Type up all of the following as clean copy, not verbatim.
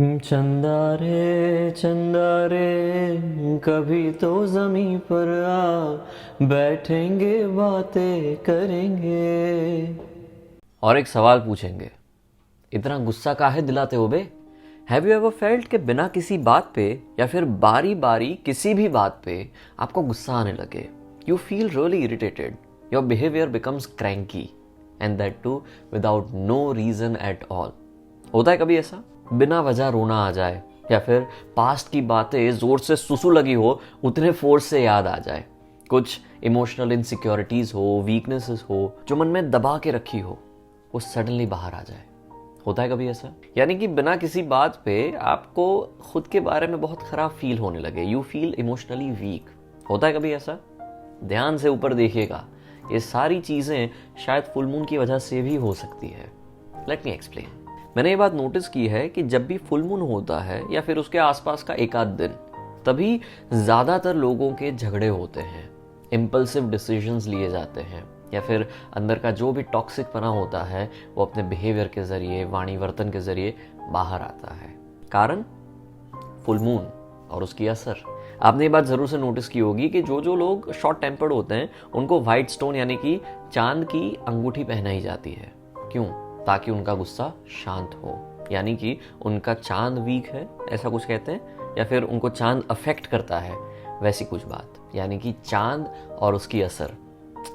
चंदा रे कभी तो जमी पर आ बैठेंगे बातें करेंगे। और एक सवाल पूछेंगे, इतना गुस्सा काहे दिलाते हो बे? हैव यू एवर फेल्ट कि बिना किसी बात पे या फिर बारी बारी किसी भी बात पे आपको गुस्सा आने लगे? You feel really irritated, your behaviour becomes cranky and that too without no reason at all. होता है कभी ऐसा? बिना वजह रोना आ जाए या फिर पास्ट की बातें जोर से सुसु लगी हो उतने फोर्स से याद आ जाए। कुछ इमोशनल इनसिक्योरिटीज हो, वीकनेसेस हो जो मन में दबा के रखी हो, वो सडनली बाहर आ जाए। होता है कभी ऐसा? यानी कि बिना किसी बात पे आपको खुद के बारे में बहुत खराब फील होने लगे, यू फील इमोशनली वीक। होता है कभी ऐसा? ध्यान से ऊपर देखिएगा, ये सारी चीजें शायद फुल मून की वजह से भी हो सकती है। Let me explain. मैंने ये बात नोटिस की है कि जब भी फुल मून होता है या फिर उसके आसपास का एक आध दिन, तभी ज्यादातर लोगों के झगड़े होते हैं, इम्पल्सिव डिसीजंस लिए जाते हैं, या फिर अंदर का जो भी टॉक्सिक पना होता है वो अपने बिहेवियर के जरिए, वाणी वर्तन के जरिए बाहर आता है। कारण फुल मून और उसकी असर। आपने ये बात जरूर से नोटिस की होगी कि जो लोग शॉर्ट टेम्पर्ड होते हैं उनको व्हाइट स्टोन यानी कि चांद की अंगूठी पहनाई जाती है। क्यों? ताकि उनका गुस्सा शांत हो, यानी कि उनका चांद वीक है ऐसा कुछ कहते हैं, या फिर उनको चांद अफेक्ट करता है वैसी कुछ बात, यानी कि चांद और उसकी असर।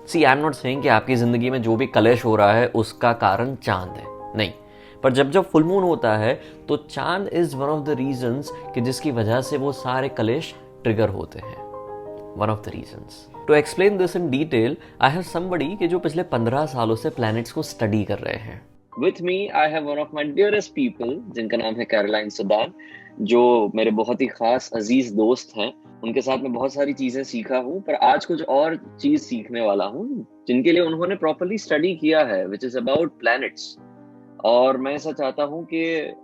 सी आई एम नॉट सेइंग कि आपकी जिंदगी में जो भी कलेश हो रहा है उसका कारण चांद है, नहीं। पर जब जब फुल मून होता है तो चांद is one of the reasons कि जिसकी वजह से वो सारे कलेश ट्रिगर होते हैं। One of the reasons. To explain this in detail I have somebody कि जो पिछले 15 सालों से प्लैनेट्स को स्टडी कर रहे हैं। With me, I have one of my dearest people, जिनका नाम है कैरोलाइन सुडान, जो मेरे बहुत ही खास अजीज दोस्त हैं। उनके साथ मैं बहुत सारी चीजें सीखा हूँ, पर आज कुछ और चीज सीखने वाला हूँ जिनके लिए उन्होंने प्रॉपरली स्टडी किया है, विच इज अबाउट प्लैनेट्स। और मैं ऐसा चाहता हूँ कि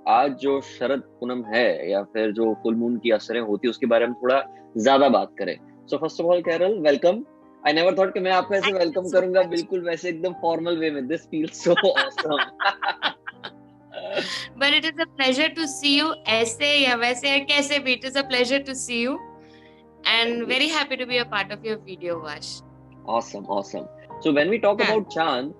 आज जो शरद पूनम है या फिर जो फुल मून की असरें होती है उसके बारे में थोड़ा ज्यादा बात करें। So first of all Carol, welcome. I never thought कि मैं आपको ऐसे वेलकम करूंगा, बिल्कुल वैसे एकदम फॉर्मल वे में। This feels so awesome. But it is a pleasure to see you. ऐसे या वैसे या कैसे भी, it is a pleasure to see you and very happy to be a part of your video, Vash. Awesome, awesome. So when we talk about चांद,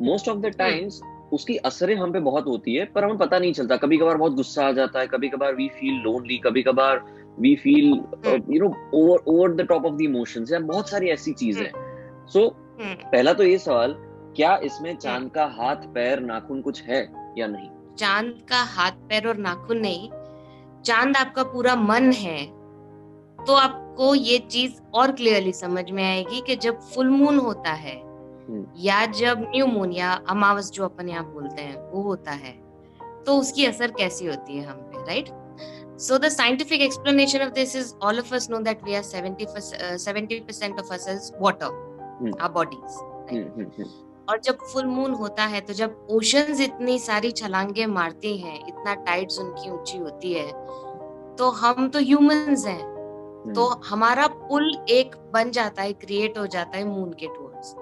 most of the times उसकी असरें हम पे बहुत होती है, पर हमें पता नहीं चलता। कभी कभार बहुत गुस्सा आ जाता है, कभी कभार वी फील लोनली, कभी कभार we feel over the top of the emotions, या बहुत सारी ऐसी चीजें। सो पहला तो ये सवाल, क्या इसमें चांद का हाथ पैर नाखून कुछ है या नहीं? चांद का हाथ पैर और नाखून नहीं, चांद आपका पूरा मन है। तो आपको ये चीज और क्लियरली समझ में आएगी कि जब फुल मून होता है या जब न्यू मून या अमावस जो अपन यहाँ बोलते हैं वो होता है, तो उसकी असर कैसी होती है हम पे, right? So the scientific explanation of this is all of us know that we are 70% of us is water, our bodies, right? और जब फुल मून होता है तो जब ओशंस इतनी सारी छलांगे मारती हैं, इतना टाइड्स उनकी ऊंची होती है, तो हम तो ह्यूमंस हैं, तो हमारा पुल एक बन जाता है, क्रिएट हो जाता है मून के towards.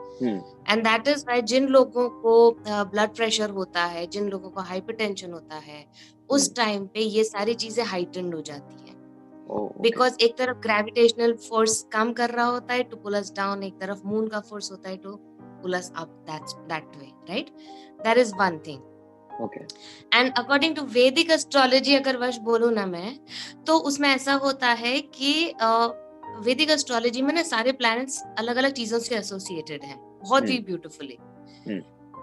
And that is why जिन लोगों को ब्लड प्रेशर होता है, जिन लोगों को हाइपरटेंशन होता है, उस टाइम पे ये सारी चीजें हाइटेंड हो जाती है, बिकॉज एक तरफ ग्रेविटेशनल फोर्स काम कर रहा होता है टू पुल अस डाउन, एक तरफ मून का फोर्स होता है to pull us up that way, right? That is one thing. Okay. And according to Vedic astrology, अगर वश बोलूं ना मैं, तो उसमें ऐसा होता है कि वैदिक एस्ट्रोलॉजी में ना सारे प्लैनेट्स अलग अलग चीजों से एसोसिएटेड हैं, बहुत ही ब्यूटीफुली।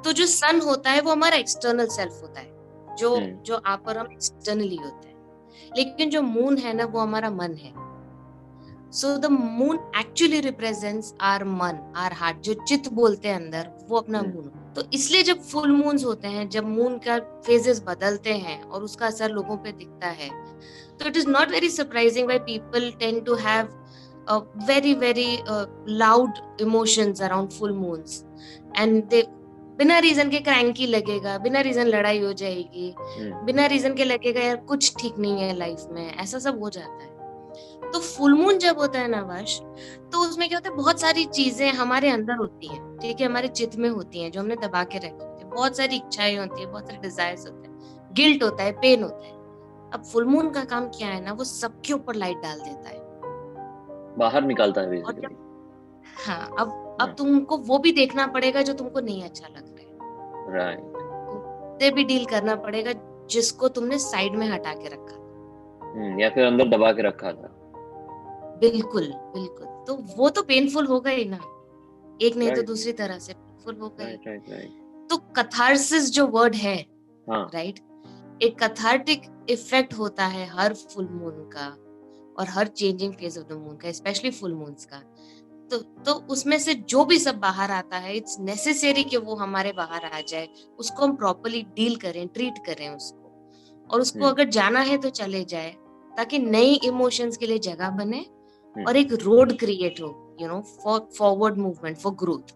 तो जो सन होता है वो हमारा एक्सटर्नल सेल्फ होता है, जो आप और हम एक्सटर्नली होते हैं, लेकिन जो मून है ना वो हमारा मन है। So the moon actually represents our मन, our heart, जो चित्त बोलते हैं अंदर, वो अपना मून। तो इसलिए जब फुल मून्स होते हैं, जब मून का फेजेस बदलते हैं और उसका असर लोगों पे दिखता है, तो it is not very surprising why people tend to have very loud emotions around full moons, and they बिना रीजन के क्रैंकी लगेगा, बिना रीजन लड़ाई हो जाएगी, बिना रीजन के लगेगा यार कुछ ठीक नहीं है लाइफ में, ऐसा सब हो जाता है। तो फुल मून जब होता है ना वश, तो उसमें क्या होता है, बहुत सारी चीजें हमारे अंदर होती हैं, ठीक है, हमारे चित्त में होती हैं, जो हमने दबा के रखी होती है। बहुत सारी इच्छाएं होती है, बहुत सारे डिजायर्स होते हैं, गिल्ट होता है, पेन होता है, अब फुल मून का काम क्या है ना, वो सबके ऊपर लाइट डाल देता है, बाहर निकालता है और बेसिकली। हाँ, अब तुमको वो भी देखना पड़ेगा जो तुमको नहीं अच्छा लग रहा है, राइट। तुमसे भी डील करना पड़ेगा जिसको तुमने साइड में हटा के रखा, या फिर अंदर दबा के रखा था। बिल्कुल बिल्कुल, तो वो तो पेनफुल होगा ही ना, एक नहीं तो Right. दूसरी तरह से पेनफुल होगा ही। राइट। तो कथारसिस जो वर्ड है, हाँ। राइट, एक कथार्टिक इफेक्ट होता है हर फुल मून का और हर changing phase of the moon का, स्पेशली फुल मून्स का। तो उसमें से जो भी सब बाहर आता है, इट्स नेसेसरी कि वो हमारे बाहर आ जाए, उसको हम प्रॉपर्ली डील करें, ट्रीट करें उसको, और उसको अगर जाना है तो चले जाए, ताकि नई इमोशंस के लिए जगह बने और एक रोड क्रिएट हो, you know, for forward movement, for growth.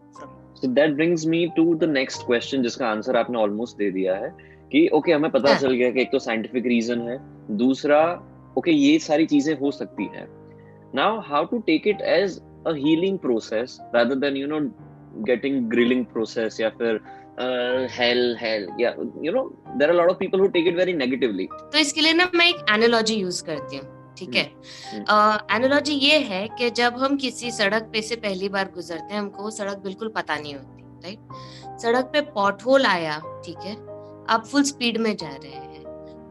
So that brings me to the next question, जिसका आंसर आपने ऑलमोस्ट दे दिया है कि ओके हमें पता चल गया कि एक तो साइंटिफिक रीजन है, दूसरा ओके ये सारी चीजें हो सकती है। Now how to take it as a healing process rather than you know getting grilling process, या फिर हेल या you know there are lot of people who take it very negatively. तो इसके लिए ना मैं एक एनालॉजी यूज करती हूँ, ठीक है। एनालॉजी ये है कि जब हम किसी सड़क पे से पहली बार गुजरते हैं, हमको वो सड़क बिल्कुल पता नहीं होती, राइट। सड़क पे पॉट होल आया, ठीक है, आप फुल स्पीड में जा रहे हैं,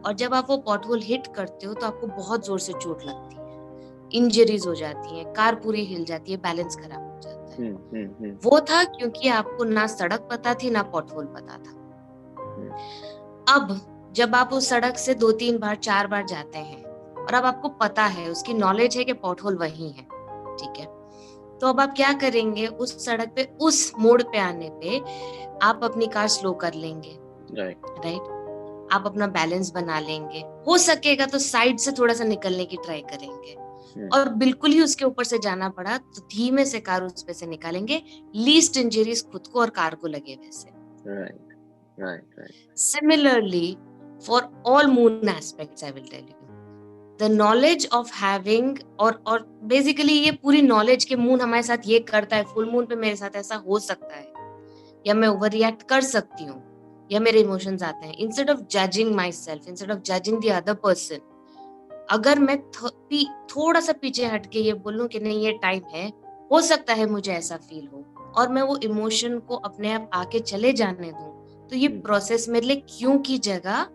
और जब आप वो पॉट होल हिट करते हो तो आपको बहुत जोर से चोट लगती है, इंजरीज हो जाती है, कार पूरी हिल जाती है, बैलेंस खराब हो जाता है। वो था क्योंकि आपको ना सड़क पता थी ना पॉट होल पता था। अब जब आप उस सड़क से 2-3 बार 4 बार जाते हैं और अब आपको पता है, उसकी नॉलेज है कि पॉट होल वही है, ठीक है, तो अब आप क्या करेंगे, उस सड़क पे उस मोड़ पे आने पे आप अपनी कार स्लो कर लेंगे, राइट, आप अपना बैलेंस बना लेंगे, हो सकेगा तो साइड से थोड़ा सा निकलने की ट्राई करेंगे, और बिल्कुल ही उसके ऊपर से जाना पड़ा तो धीमे से कार उस पे से निकालेंगे, लीस्ट इंजरीज खुद को और कार को लगे वैसे। Right. Similarly, for all moon aspects, I will tell you, the knowledge of having और basically ये पूरी knowledge के मून हमारे साथ ये करता है, फुल मून पे मेरे साथ ऐसा हो सकता है, या मैं ओवर रिएक्ट कर सकती हूँ, या मेरे इमोशंस आते हैं, instead of judging my self, instead of judging the other person, अगर मैं थोड़ा सा पीछे हट के ये बोलूं कि नहीं ये टाइम है, हो सकता है मुझे ऐसा फील हो, और मैं वो इमोशन को अपने आप आके चले जाने दूं, तो ये प्रोसेस मेरे लिए क्यों की जगह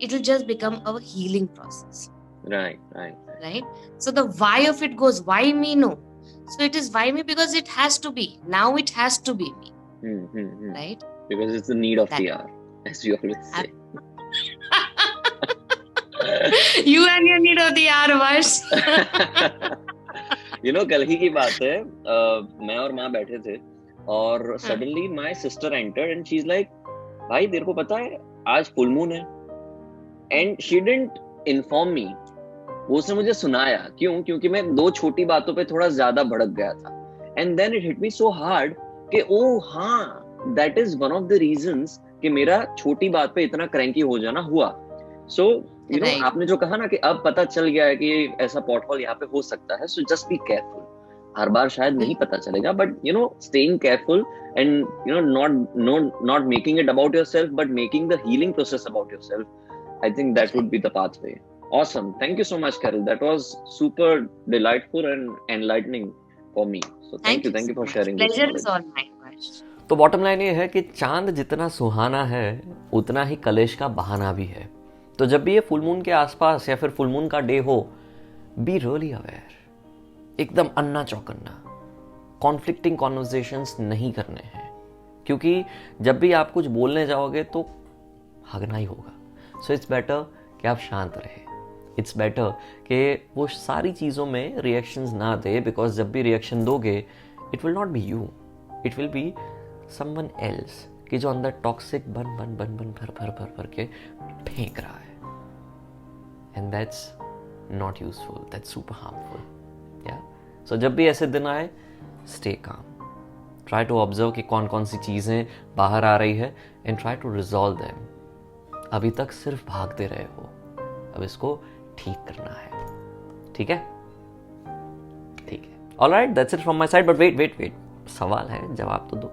it will just become a healing process. Right? So the why of it goes, why me? No. So it is why me because it has to be. Now it has to be me. Right? Because it's the need of the hour, as you always say. You and your need of the hour, Varsh. You know, कल ही की बात है, मैं और माँ बैठे थे और suddenly my sister entered and she's like, भाई तेरे को पता है आज फुल मून है, and she didn't inform me. वो उसने मुझे सुनाया, क्यों? क्योंकि मैं 2 छोटी बातों पे थोड़ा ज्यादा भड़क गया था, and then it hit me so hard कि ओह हाँ, that is one of the reasons कि मेरा छोटी बात पे इतना क्रैंकी हो जाना हुआ। So you know, आपने जो कहा ना कि अब पता चल गया है कि ऐसा पॉट होल यहाँ पे हो सकता है, so just be careful. हर बार शायद नहीं पता चलेगा, but you know, staying careful and you know not making it about yourself but making the healing process about yourself, I think that would be the pathway. Awesome. Thank you so much, Carol. That was super delightful and enlightening for me. So thank you for sharing this knowledge. Pleasure is all mine. तो bottom line ये है कि चांद जितना सुहाना है उतना ही कलेश का बहाना भी है। तो जब भी ये फुल मून के आसपास या फिर फुल मून का डे हो, बी रियली अवेयर, एकदम अन्ना चौकन्ना, कॉन्फ्लिक्टिंग कॉन्वर्सेशंस नहीं करने हैं, क्योंकि जब भी आप कुछ बोलने जाओगे तो हगना ही होगा। सो इट्स बेटर कि आप शांत रहे, इट्स बेटर कि वो सारी चीज़ों में रिएक्शंस ना दे, बिकॉज जब भी रिएक्शन दोगे it will not be you, it will be someone else, कि जो अंदर टॉक्सिक बन भर के फेंक रहा है, and that's not useful, that's super harmful. या सो जब भी ऐसे दिन आए, stay calm, try to observe कि कौन कौन सी चीज़ें बाहर आ रही है and try to resolve them. अभी तक सिर्फ भागते रहे हो, अब इसको ठीक करना है, ठीक है? ठीक है, alright, that's it from my side. But wait, सवाल है, जवाब तो दो।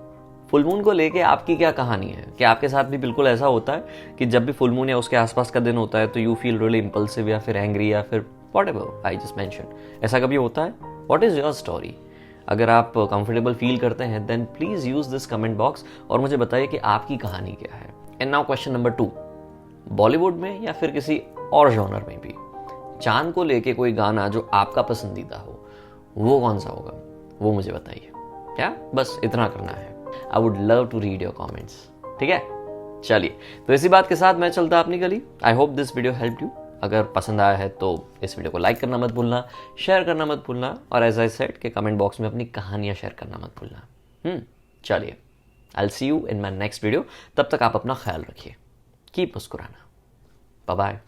फुल मून को लेके आपकी क्या कहानी है? कि आपके साथ भी बिल्कुल ऐसा होता है कि जब भी फुल मून या उसके आसपास का दिन होता है तो यू फील रियली इम्पल्सिव या फिर एंग्री या फिर व्हाटएवर आई जस्ट मेंशन, ऐसा कभी होता है? What is your story? अगर आप कंफर्टेबल फील करते हैं then please use this comment box और मुझे बताइए कि आपकी कहानी क्या है। And now question number 2, Bollywood में या फिर किसी और जॉनर में भी चांद को लेके कोई गाना जो आपका पसंदीदा हो, वो कौन सा होगा? वो मुझे बताइए। क्या बस इतना करना है? I would love to read your comments. ठीक है, चलिए तो इसी बात के साथ मैं चलता अपनी गली। I hope this video help you. अगर पसंद आया है तो इस वीडियो को लाइक करना मत भूलना, शेयर करना मत भूलना और एज आई सेड के कमेंट बॉक्स में अपनी कहानियां शेयर करना मत भूलना। चलिए, I will see you in my next video. तब तक आप अपना ख्याल रखिए, कीप मुस्कुराना। Bye bye.